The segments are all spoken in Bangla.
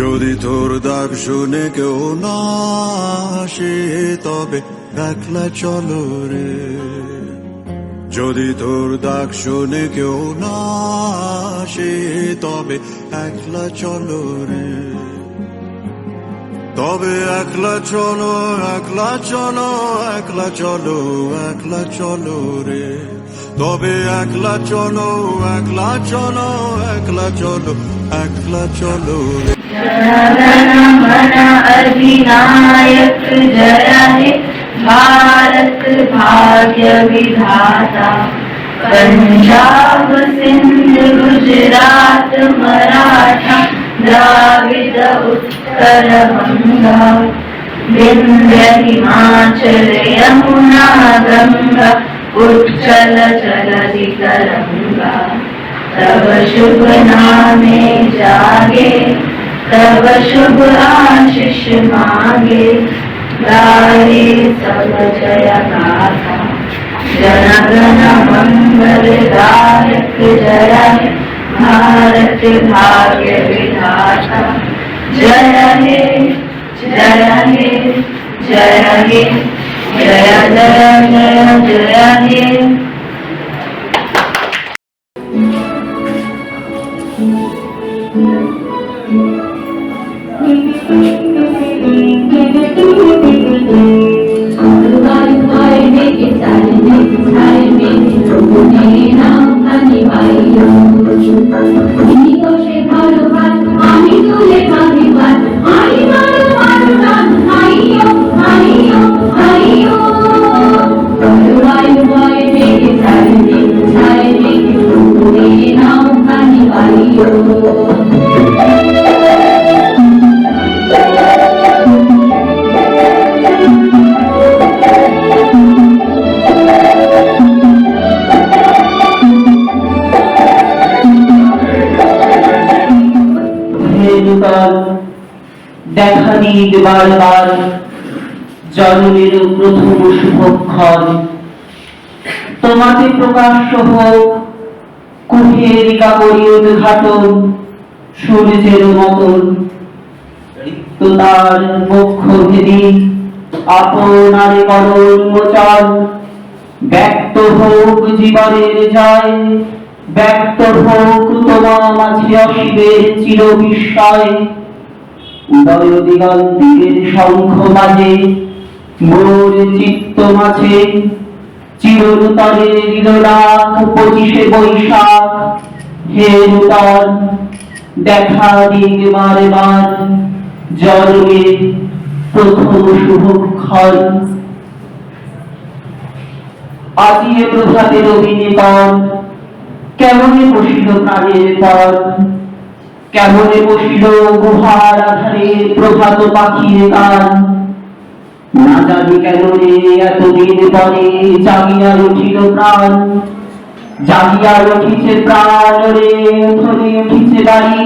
যদি তোর ডাক শুনে কেউ না আসে তবে একলা চলো রে। যদি তোর ডাক শুনে কেউ না আসে তবে একলা চলো রে। তবে একলা চলো, একলা চলো, একলা চলো, একলা চলো রে। তবে একলা চলো, একলা চলো, একলা চলো, একলা চলো রে। जन मन अधिनायक जय हे भारत भाग्य विधाता। पंजाब सिंध गुजरात मराठा द्राविड उत्तर बंगा विंध्य हिमाचल यमुना गंगा उच्चल जलधि तरंगा। तब शुभ नामे जागे तब शुभ आशीष मांगे गाए सब जय गाथा। जन गण मंगल दायक जय हे भारत भाग्य विधाता। जय हे जय हे जय हे जय जय जय जय हे। দেখা দিক বারবার জন্মের প্রথম শুভক্ষণ। তোমাতে প্রকাশ্য হোক কুঠের কাপড়ি উদ্ঘাটন। সূর্যের মতন রিক্ততার বক্ষ ভেদি আপনার করণ মোচন। ব্যক্ত হোক জীবনের জয়, ব্যক্ত হোক তোমার মাঝে অশিবের চির বিস্ময়। উদয় দিগন্তের শঙ্খ বাজে মোর চিত্ত মাঝে চিরতরে হৃদয়াক 25শে বৈশাখ। হে নূতন দেখা দিক বারে বার জন্মে প্রথম শুভক্ষণ। আজিয়ে প্রভাতের অভিনিকর কেমনে বসিল প্রাণের পর। কেমনে বসিল গুহার আধারে প্রভাত পাখির গান। না জানি কেমনে এতদিন পরে জাগিয়া উঠিল প্রাণ। জাগিয়া উঠিছে প্রাণ রে, ধরে উঠিছে বাড়ি।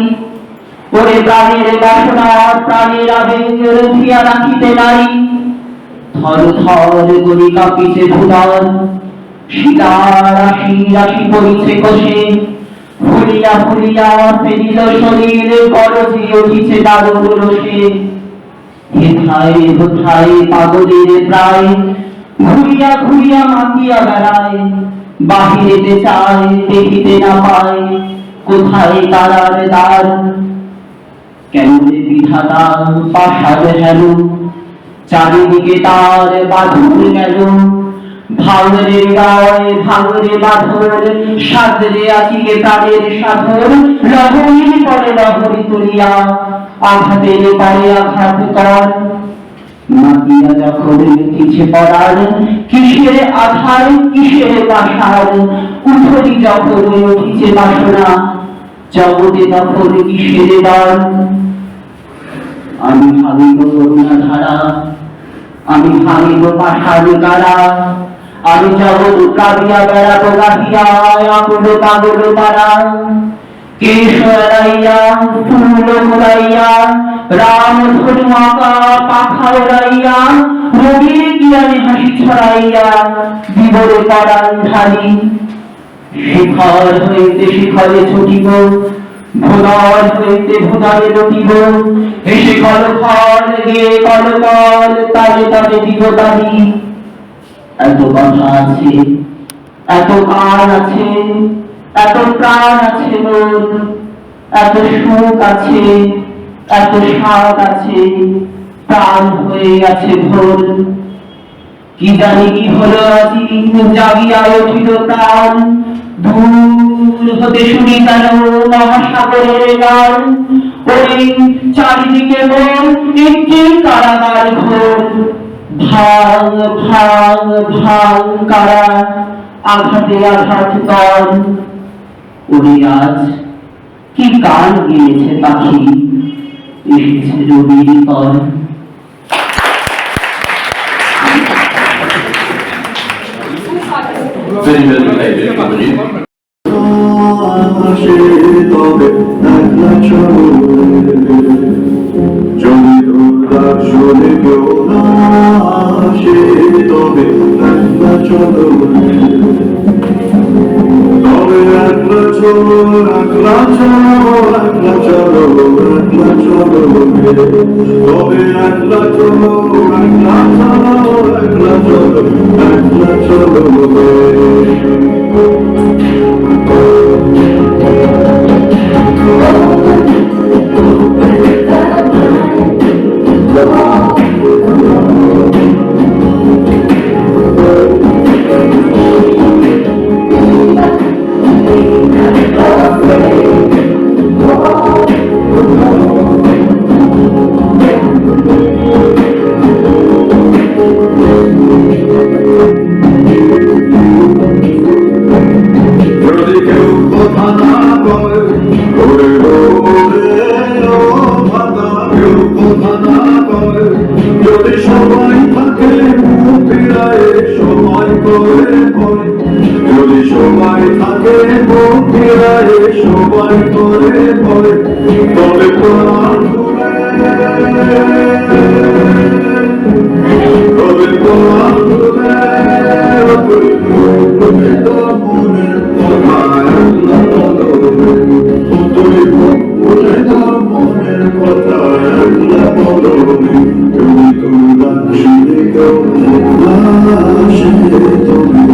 ওরে প্রাণের বাসনা প্রাণের আবেগ রুধিয়া রাখিতে নারী। থর থর করি কাঁপিছে ভুবন, শিলার রাশি রাশি পড়িছে কোষে। ফুলিয়া ফুলিয়া ফেরিল শরীর, গরজি উঠিছে দারুণ রোষে। হেথায় হোথায় পাগলের প্রায় ঘুরিয়া ঘুরিয়া মাতিয়া বেড়ায়। বাহিরেতে চায় দেখিতে না পায় কোথায় তারার দ্বার। কেমনে বিধাতা পাশার হেল, চারিদিকে তার বাঁধন গেল। ভাঙরে গায় ভাঙরে বাঁধর, সাজরে আচিকে প্রাণের সাধর। লহরী পরে লহরী তুলিয়া আঘাতের পরে আঘাত কর। মাতিয়া যখন উঠিছে পড়ার, কিসের আধার কিসের পাশার। উঠরি যখন উঠিছে বাসনা, জগতে তখন কিসের দর। আমি ভাবিব করুণা ধারা, আমি ভাবিব পাশার কারা। আমি জগৎ কাঁদিয়া বেড়াবো গাহিয়া আকুল পাগল তারা। কেশ এড়াইয়া ফুল ঘুরাইয়া রাম ধনু আঁকা পাখা উড়াইয়া। রবির কিয়ানে হাসি ছড়াইয়া বিবরে পরাণ ঢালি। শিখর হইতে শিখরে ছুটিব ভোলার হইতে ভোলারে লটিব, এসে কল ফল গিয়ে কল কল তালে তালে দিব তালি। এত কথা আছে, এত গান আছে, এত প্রাণ আছে মোর, এত সুখ আছে, এত স্বাদ আছে, প্রাণ হয়ে গেছে ভোর। কি জানি কি হলো আজি, জাগিয়া উঠিল প্রাণ, দূর হতে শুনি যেন মহাসাগরের গান। ওই চারিদিকে মোর একটি কারাগার ঘোর, ভাঙ ভাঙ ভাঙ কারা, আঘাতে আঘাত কর। ওরে আজ কি গান গেয়েছে পাখি, এসেছে রবির পর। Very well, thank you. আসে তবে একলা চলো যদি তোর শুনে কেউ না আসে তবে একলা চলো তবে একলা চলো একলা চলো একলা চলো একলা চলো তবে একলা চলো একলা চলো একলা চলো একলা চলো যদি সবাই থাকে মুখ ফিরায় সময় করে ভয় যদি সবাই থাকে মুখ ফিরায় সময় করে ভয় তবে প্রাণ তবে প্রাণ মনের কথা একলা বলো তুই মনের কথা একলা বলো তুমি তোমরা শুনে কেউ আসে তুমি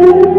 Shri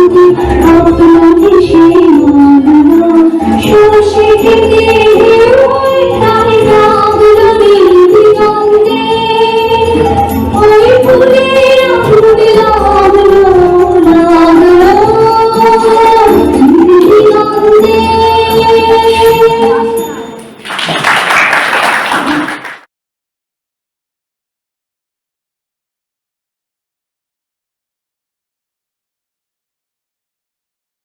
Thank you.